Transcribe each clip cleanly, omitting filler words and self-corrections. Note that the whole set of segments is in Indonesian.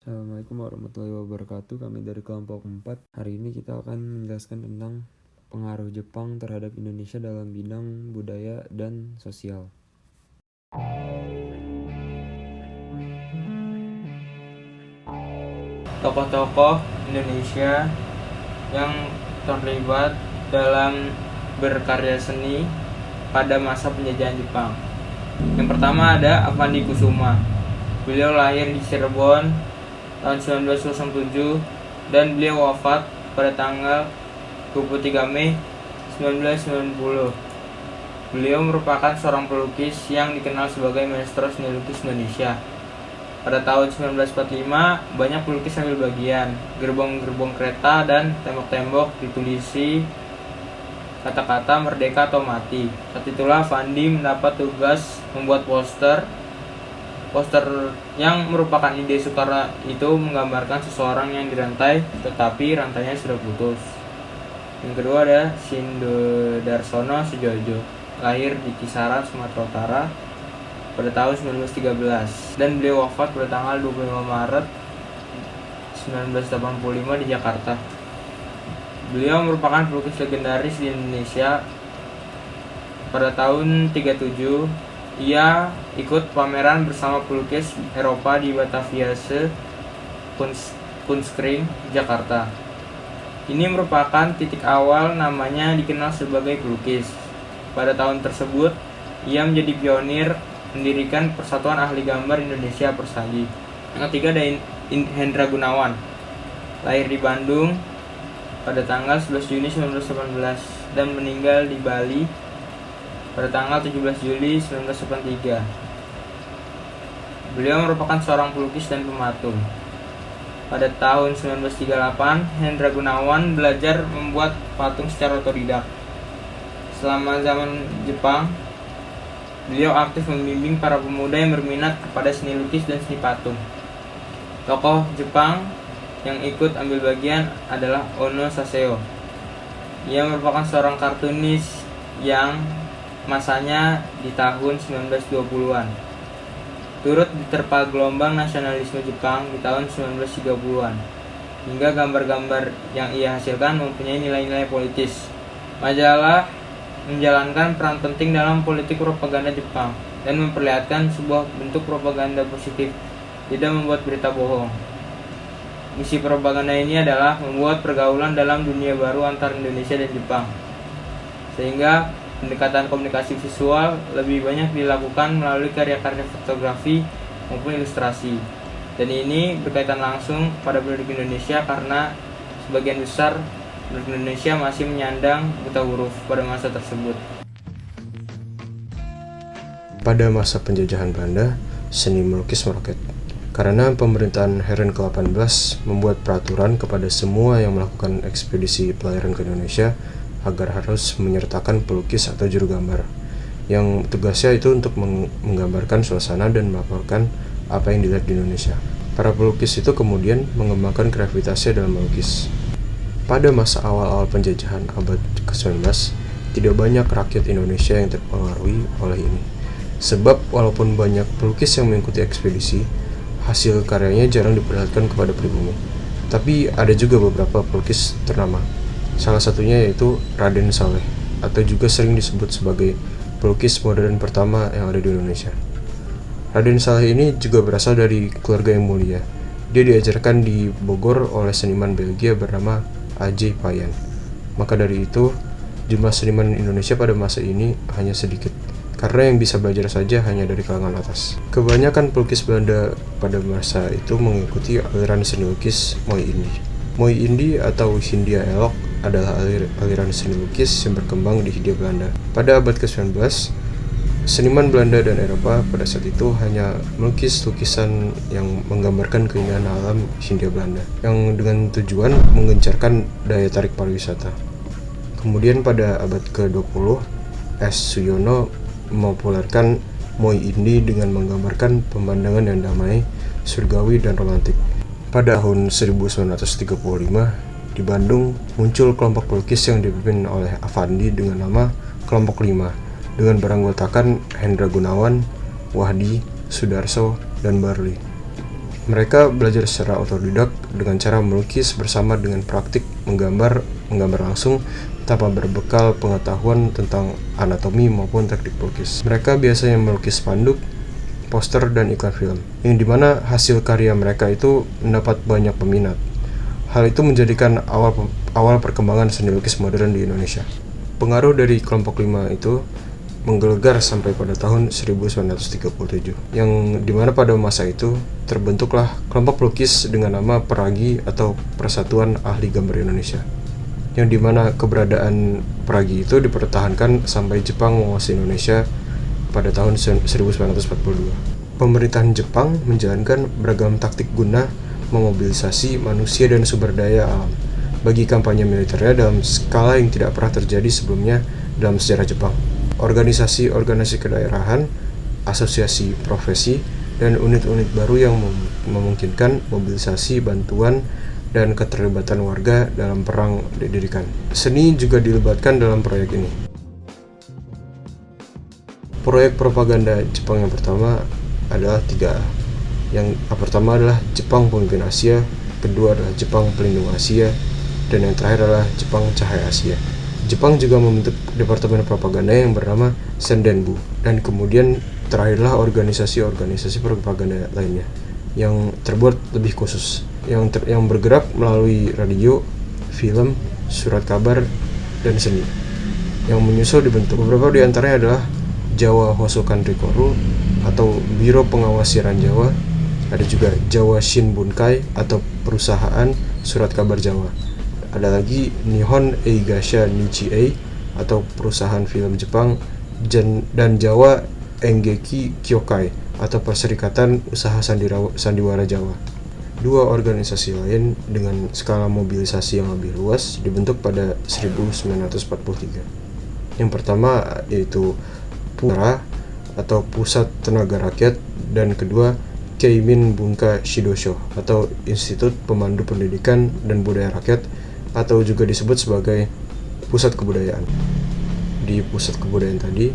Assalamualaikum warahmatullahi wabarakatuh. Kami dari kelompok 4. Hari ini kita akan menjelaskan tentang pengaruh Jepang terhadap Indonesia dalam bidang budaya dan sosial. Tokoh-tokoh Indonesia yang terlibat dalam berkarya seni pada masa penjajahan Jepang. Yang pertama ada Avandi Kusuma. Beliau lahir di Cirebon tahun 1907 dan beliau wafat pada tanggal 23 Mei 1990. Beliau merupakan seorang pelukis yang dikenal sebagai maestro seni lukis Indonesia. Pada tahun 1945, banyak pelukis ambil bagian. Gerbong-gerbong kereta dan tembok-tembok ditulisi kata-kata merdeka atau mati. Saat itulah Avandi mendapat tugas membuat poster yang merupakan ide Soekarno itu menggambarkan seseorang yang dirantai tetapi rantainya sudah putus. Yang kedua ada Shindo Darsono Sujojo, lahir di Kisaran, Sumatera Utara pada tahun 1913 dan beliau wafat pada tanggal 25 Maret 1985 di Jakarta. Beliau merupakan pelukis legendaris di Indonesia. Pada tahun 37 ia ikut pameran bersama pelukis Eropa di Bataviase Kunstkring, Jakarta. Ini merupakan titik awal namanya dikenal sebagai pelukis. Pada tahun tersebut ia menjadi pionir mendirikan Persatuan Ahli Gambar Indonesia Persagi. Yang ketiga ada Hendra Gunawan, lahir di Bandung pada tanggal 11 Juni 1918 dan meninggal di Bali pada tanggal 17 Juli 1983. Beliau merupakan seorang pelukis dan pematung. Pada tahun 1938, Hendra Gunawan belajar membuat patung secara otodidak. Selama zaman Jepang, beliau aktif membimbing para pemuda yang berminat kepada seni lukis dan seni patung. Tokoh Jepang yang ikut ambil bagian adalah Ono Saseo. Ia merupakan seorang kartunis yang masanya di tahun 1920-an. Turut diterpa gelombang nasionalisme Jepang di tahun 1930-an. Hingga gambar-gambar yang ia hasilkan mempunyai nilai-nilai politis. Majalah menjalankan peran penting dalam politik propaganda Jepang dan memperlihatkan sebuah bentuk propaganda positif, tidak membuat berita bohong. Misi propaganda ini adalah membuat pergaulan dalam dunia baru antara Indonesia dan Jepang, sehingga pendekatan komunikasi visual lebih banyak dilakukan melalui karya-karya fotografi maupun ilustrasi. Dan ini berkaitan langsung pada penduduk Indonesia karena sebagian besar penduduk Indonesia masih menyandang buta huruf pada masa tersebut. Pada masa penjajahan Belanda, seni melukis meroket. Karena pemerintahan Heren ke-18 membuat peraturan kepada semua yang melakukan ekspedisi pelayaran ke Indonesia agar harus menyertakan pelukis atau juru gambar yang tugasnya itu untuk menggambarkan suasana dan melaporkan apa yang dilihat di Indonesia. Para pelukis itu kemudian mengembangkan kreativitasnya dalam melukis. Pada masa awal-awal penjajahan abad ke-19, tidak banyak rakyat Indonesia yang terpengaruhi oleh ini. Sebab walaupun banyak pelukis yang mengikuti ekspedisi, hasil karyanya jarang diperlihatkan kepada pribumi. Tapi ada juga beberapa pelukis ternama. Salah satunya yaitu Raden Saleh, atau juga sering disebut sebagai pelukis modern pertama yang ada di Indonesia. Raden Saleh ini juga berasal dari keluarga yang mulia. Dia diajarkan di Bogor oleh seniman Belgia bernama A.J. Payen. Maka dari itu, jumlah seniman Indonesia pada masa ini hanya sedikit, karena yang bisa belajar saja hanya dari kalangan atas. Kebanyakan pelukis Belanda pada masa itu mengikuti aliran seni lukis Mooi Indie. Mooi Indie atau Hindia Elok adalah aliran seni lukis yang berkembang di Hindia Belanda. Pada abad ke-19, seniman Belanda dan Eropa pada saat itu hanya melukis lukisan yang menggambarkan keindahan alam Hindia Belanda, yang dengan tujuan menggencarkan daya tarik pariwisata. Kemudian pada abad ke-20, S. Suyono mempopulerkan Mooi Indie dengan menggambarkan pemandangan yang damai, surgawi, dan romantik. Pada tahun 1935, di Bandung muncul kelompok pelukis yang dipimpin oleh Avandi dengan nama Kelompok 5, dengan beranggotakan Hendra Gunawan, Wahdi, Sudarso, dan Barli. Mereka belajar secara otodidak dengan cara melukis bersama dengan praktik menggambar langsung tanpa berbekal pengetahuan tentang anatomi maupun teknik melukis. Mereka biasanya melukis spanduk, poster, dan iklan film, yang dimana hasil karya mereka itu mendapat banyak peminat. Hal itu menjadikan awal perkembangan seni lukis modern di Indonesia. Pengaruh dari kelompok 5 itu menggelegar sampai pada tahun 1937, yang dimana pada masa itu terbentuklah kelompok pelukis dengan nama Peragi atau Persatuan Ahli Gambar Indonesia, yang dimana keberadaan Peragi itu dipertahankan sampai Jepang menguasai Indonesia pada tahun 1942. Pemerintahan Jepang menjalankan beragam taktik guna memobilisasi manusia dan sumber daya alam bagi kampanye militernya dalam skala yang tidak pernah terjadi sebelumnya dalam sejarah Jepang. Organisasi kedaerahan, asosiasi profesi, dan unit-unit baru yang memungkinkan mobilisasi bantuan dan keterlibatan warga dalam perang didirikan. Seni juga dilibatkan dalam proyek ini. Proyek propaganda Jepang yang pertama adalah 3A. Yang pertama adalah Jepang Pemimpin Asia, kedua adalah Jepang Pelindung Asia, dan yang terakhir adalah Jepang Cahaya Asia. Jepang juga membentuk departemen propaganda yang bernama Sendenbu, dan kemudian terakhirlah organisasi propaganda lainnya yang terbuat lebih khusus, yang bergerak melalui radio, film, surat kabar, dan seni, yang menyusul dibentuk. Beberapa di antaranya adalah Jawa Hosokan Rikoru atau Biro Pengawas Siaran Jawa, ada juga Jawa Shinbunkai atau Perusahaan Surat Kabar Jawa. Ada lagi Nihon Eigasha Nichie atau perusahaan film Jepang, dan Jawa Enggeki Kyokai atau Perserikatan Usaha Sandiwara Jawa. Dua organisasi lain dengan skala mobilisasi yang lebih luas dibentuk pada 1943. Yang pertama yaitu PURA atau Pusat Tenaga Rakyat, dan kedua Keimin Bunka Shidosho atau Institut Pemandu Pendidikan dan Budaya Rakyat, atau juga disebut sebagai pusat kebudayaan. Di pusat kebudayaan tadi,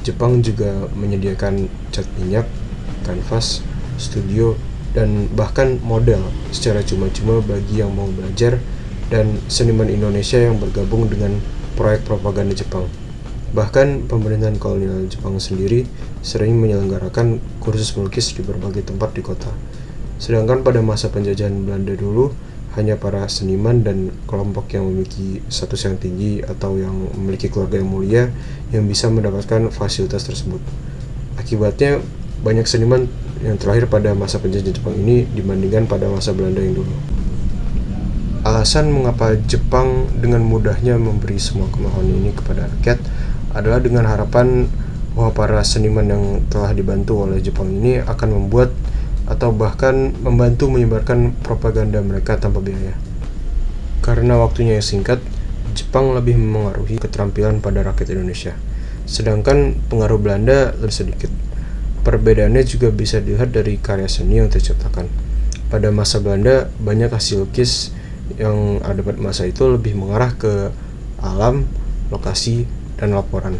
Jepang juga menyediakan cat minyak, kanvas, studio, dan bahkan model secara cuma-cuma bagi yang mau belajar dan seniman Indonesia yang bergabung dengan proyek propaganda Jepang. Bahkan pemerintahan kolonial Jepang sendiri sering menyelenggarakan kursus melukis di berbagai tempat di kota. Sedangkan pada masa penjajahan Belanda dulu, hanya para seniman dan kelompok yang memiliki status yang tinggi atau yang memiliki keluarga yang mulia yang bisa mendapatkan fasilitas tersebut. Akibatnya, banyak seniman yang terlahir pada masa penjajahan Jepang ini dibandingkan pada masa Belanda yang dulu. Alasan mengapa Jepang dengan mudahnya memberi semua kemauan ini kepada rakyat adalah dengan harapan bahwa para seniman yang telah dibantu oleh Jepang ini akan membuat atau bahkan membantu menyebarkan propaganda mereka tanpa biaya. Karena waktunya yang singkat, Jepang lebih memengaruhi keterampilan pada rakyat Indonesia, sedangkan pengaruh Belanda lebih sedikit. Perbedaannya juga bisa dilihat dari karya seni yang terciptakan. Pada masa Belanda, banyak hasil lukis yang ada pada masa itu lebih mengarah ke alam, lokasi, dan laporan.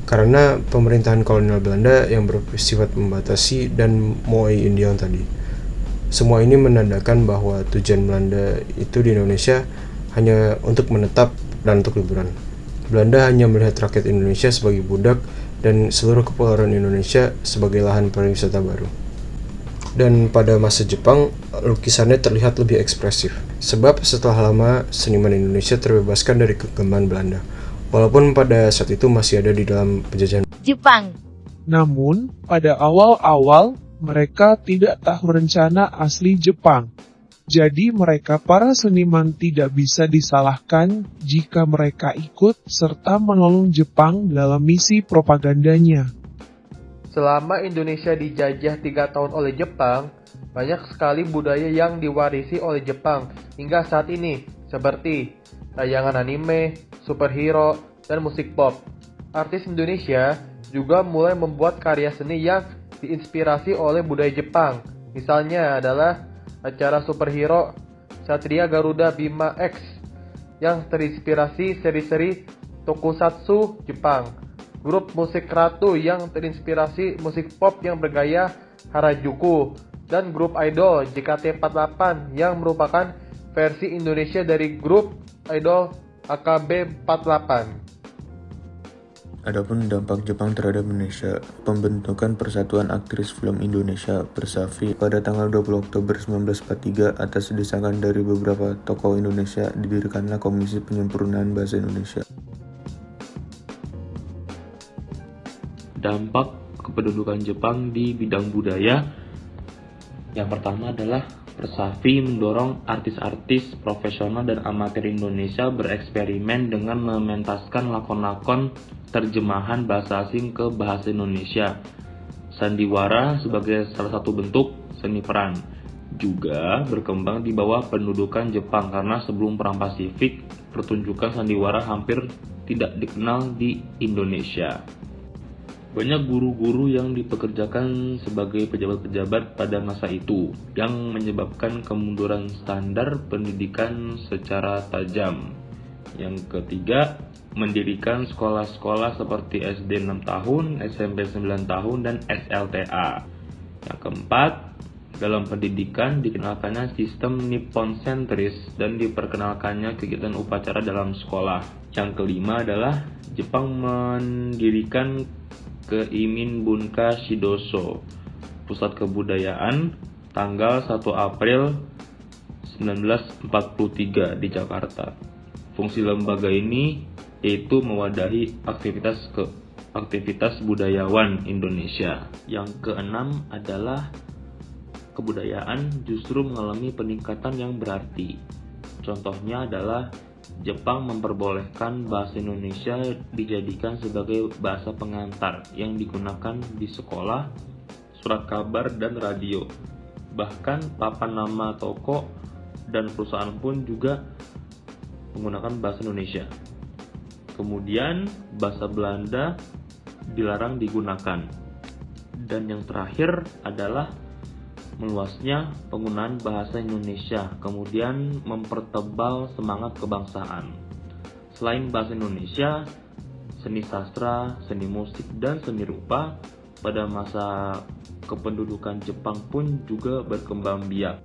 Karena pemerintahan kolonial Belanda yang bersifat membatasi dan moai Indian tadi. Semua ini menandakan bahwa tujuan Belanda itu di Indonesia hanya untuk menetap dan untuk liburan. Belanda hanya melihat rakyat Indonesia sebagai budak dan seluruh kepulauan Indonesia sebagai lahan pariwisata baru. Dan pada masa Jepang, lukisannya terlihat lebih ekspresif. Sebab setelah lama, seniman Indonesia terbebaskan dari genggaman Belanda. Walaupun pada saat itu masih ada di dalam penjajahan Jepang. Namun, pada awal-awal, mereka tidak tahu rencana asli Jepang. Jadi mereka para seniman tidak bisa disalahkan jika mereka ikut serta menolong Jepang dalam misi propagandanya. Selama Indonesia dijajah 3 tahun oleh Jepang, banyak sekali budaya yang diwarisi oleh Jepang hingga saat ini, seperti tayangan anime, superhero, dan musik pop. Artis Indonesia juga mulai membuat karya seni yang diinspirasi oleh budaya Jepang. Misalnya adalah acara superhero Satria Garuda Bima X yang terinspirasi seri-seri tokusatsu Jepang. Grup musik Ratu yang terinspirasi musik pop yang bergaya Harajuku. dan grup idol JKT48 yang merupakan versi Indonesia dari grup idol AKB48. Adapun dampak Jepang terhadap Indonesia, pembentukan Persatuan Aktris Film Indonesia Persafri pada tanggal 20 Oktober 1943 atas desakan dari beberapa tokoh Indonesia didirikanlah Komisi Penyempurnaan Bahasa Indonesia. Dampak kependudukan Jepang di bidang budaya. Yang pertama adalah Persafri mendorong artis-artis profesional dan amatir Indonesia bereksperimen dengan mementaskan lakon-lakon terjemahan bahasa asing ke bahasa Indonesia. Sandiwara sebagai salah satu bentuk seni peran juga berkembang di bawah pendudukan Jepang karena sebelum Perang Pasifik, pertunjukan sandiwara hampir tidak dikenal di Indonesia. Banyak guru-guru yang dipekerjakan sebagai pejabat-pejabat pada masa itu, yang menyebabkan kemunduran standar pendidikan secara tajam. Yang ketiga, mendirikan sekolah-sekolah seperti SD 6 tahun, SMP 9 tahun, dan SLTA. Yang keempat, dalam pendidikan dikenalkannya sistem Nippon sentris dan diperkenalkannya kegiatan upacara dalam sekolah. Yang kelima adalah Jepang mendirikan Keimin Bunka Shidoso, pusat kebudayaan, tanggal 1 April 1943 di Jakarta. Fungsi lembaga ini yaitu mewadahi aktivitas budayawan Indonesia. Yang keenam adalah kebudayaan justru mengalami peningkatan yang berarti. Contohnya adalah Jepang memperbolehkan bahasa Indonesia dijadikan sebagai bahasa pengantar yang digunakan di sekolah, surat kabar, dan radio. Bahkan papan nama toko dan perusahaan pun juga menggunakan bahasa Indonesia. Kemudian bahasa Belanda dilarang digunakan. Dan yang terakhir adalah meluasnya penggunaan bahasa Indonesia, kemudian mempertebal semangat kebangsaan. Selain bahasa Indonesia, seni sastra, seni musik, dan seni rupa pada masa kependudukan Jepang pun juga berkembang biak.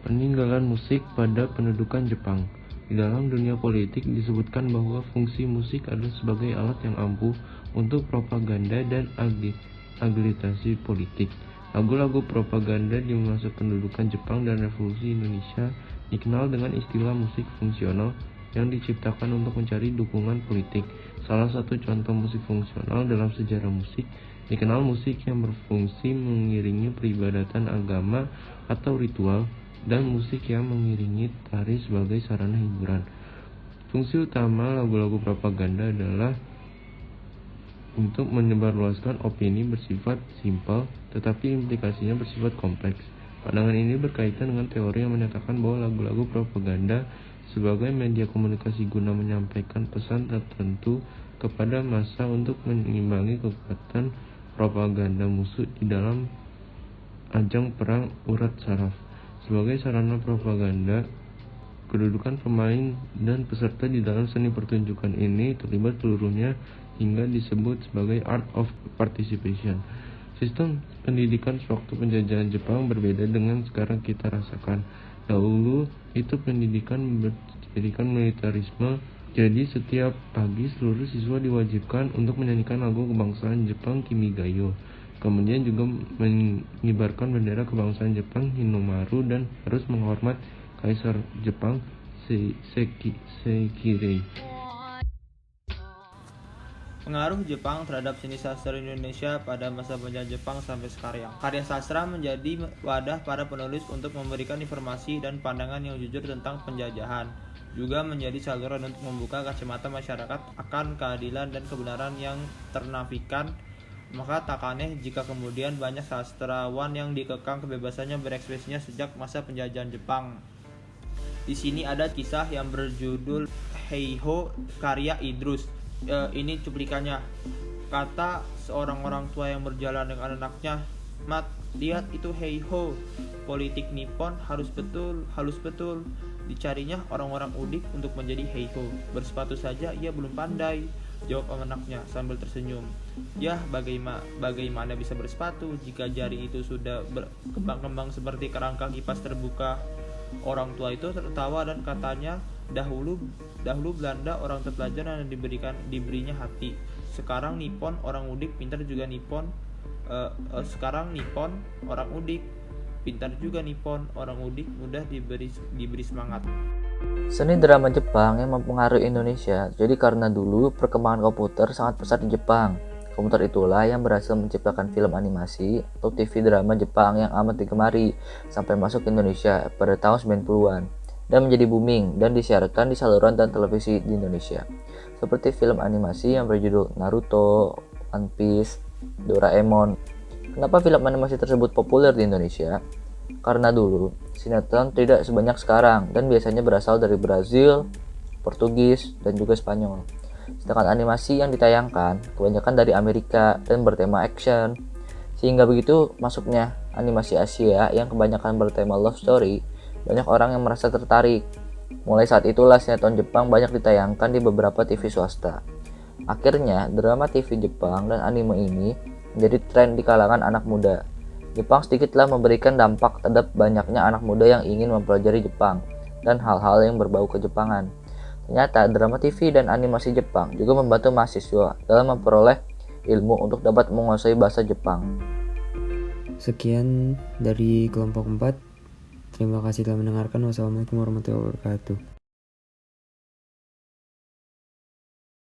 Peninggalan musik pada pendudukan Jepang. Di dalam dunia politik disebutkan bahwa fungsi musik adalah sebagai alat yang ampuh untuk propaganda dan agitasi politik. Lagu-lagu propaganda di masa pendudukan Jepang dan Revolusi Indonesia dikenal dengan istilah musik fungsional yang diciptakan untuk mencari dukungan politik. Salah satu contoh musik fungsional dalam sejarah musik dikenal musik yang berfungsi mengiringi peribadatan agama atau ritual, dan musik yang mengiringi tari sebagai sarana hiburan. Fungsi utama lagu-lagu propaganda adalah untuk menyebarluaskan opini bersifat simpel, tetapi implikasinya bersifat kompleks. Pandangan ini berkaitan dengan teori yang menyatakan bahwa lagu-lagu propaganda sebagai media komunikasi guna menyampaikan pesan tertentu kepada massa untuk mengimbangi kekuatan propaganda musuh di dalam ajang perang urat saraf. Sebagai sarana propaganda, kedudukan pemain dan peserta di dalam seni pertunjukan ini terlibat seluruhnya hingga disebut sebagai art of participation. Sistem pendidikan sewaktu penjajahan Jepang berbeda dengan sekarang kita rasakan. Dahulu itu pendidikan berjadikan militarisme, jadi setiap pagi seluruh siswa diwajibkan untuk menyanyikan lagu kebangsaan Jepang Kimigayo. Kemudian juga mengibarkan bendera kebangsaan Jepang Hinomaru dan harus menghormat Kaisar Jepang Sekirei. Pengaruh Jepang terhadap seni sastra Indonesia pada masa penjajahan Jepang sampai sekarang. Karya sastra menjadi wadah para penulis untuk memberikan informasi dan pandangan yang jujur tentang penjajahan. Juga menjadi saluran untuk membuka kacamata masyarakat akan keadilan dan kebenaran yang ternafikan. Maka tak aneh jika kemudian banyak sastrawan yang dikekang kebebasannya berekspresinya sejak masa penjajahan Jepang. Di sini ada kisah yang berjudul Heiho karya Idrus. Ini cuplikannya. Kata seorang orang tua yang berjalan dengan anaknya, "Mat, lihat itu Heiho. Politik Nippon halus betul. Dicarinya orang-orang udik untuk menjadi heiho. Bersepatu saja ia belum pandai, jawab anaknya sambil tersenyum. Yah, bagaimana bisa bersepatu jika jari itu sudah berkembang-kembang seperti kerangka kipas terbuka? Orang tua itu tertawa dan katanya, dahulu Belanda orang terpelajar dan diberinya hati. Sekarang Nippon orang udik pintar juga Nippon. Sekarang Nippon orang udik pintar juga Nippon orang udik mudah diberi semangat. Seni drama Jepang yang mempengaruhi Indonesia jadi karena dulu perkembangan komputer sangat pesat di Jepang. Komputer itulah yang berhasil menciptakan film animasi atau TV drama Jepang yang amat digemari sampai masuk ke Indonesia pada tahun 90-an dan menjadi booming dan disiarkan di saluran dan televisi di Indonesia. Seperti film animasi yang berjudul Naruto, One Piece, Doraemon. Kenapa film animasi tersebut populer di Indonesia? Karena dulu sinetron tidak sebanyak sekarang dan biasanya berasal dari Brazil, Portugis, dan juga Spanyol. Sedangkan animasi yang ditayangkan kebanyakan dari Amerika dan bertema action. Sehingga begitu masuknya animasi Asia yang kebanyakan bertema love story, banyak orang yang merasa tertarik. Mulai saat itulah sinetron Jepang banyak ditayangkan di beberapa TV swasta. Akhirnya drama TV Jepang dan anime ini menjadi tren di kalangan anak muda. Jepang sedikit telah memberikan dampak terhadap banyaknya anak muda yang ingin mempelajari Jepang dan hal-hal yang berbau kejepangan. Ternyata drama TV dan animasi Jepang juga membantu mahasiswa dalam memperoleh ilmu untuk dapat menguasai bahasa Jepang. Sekian dari kelompok 4. Terima kasih telah mendengarkan. Wassalamualaikum warahmatullahi wabarakatuh.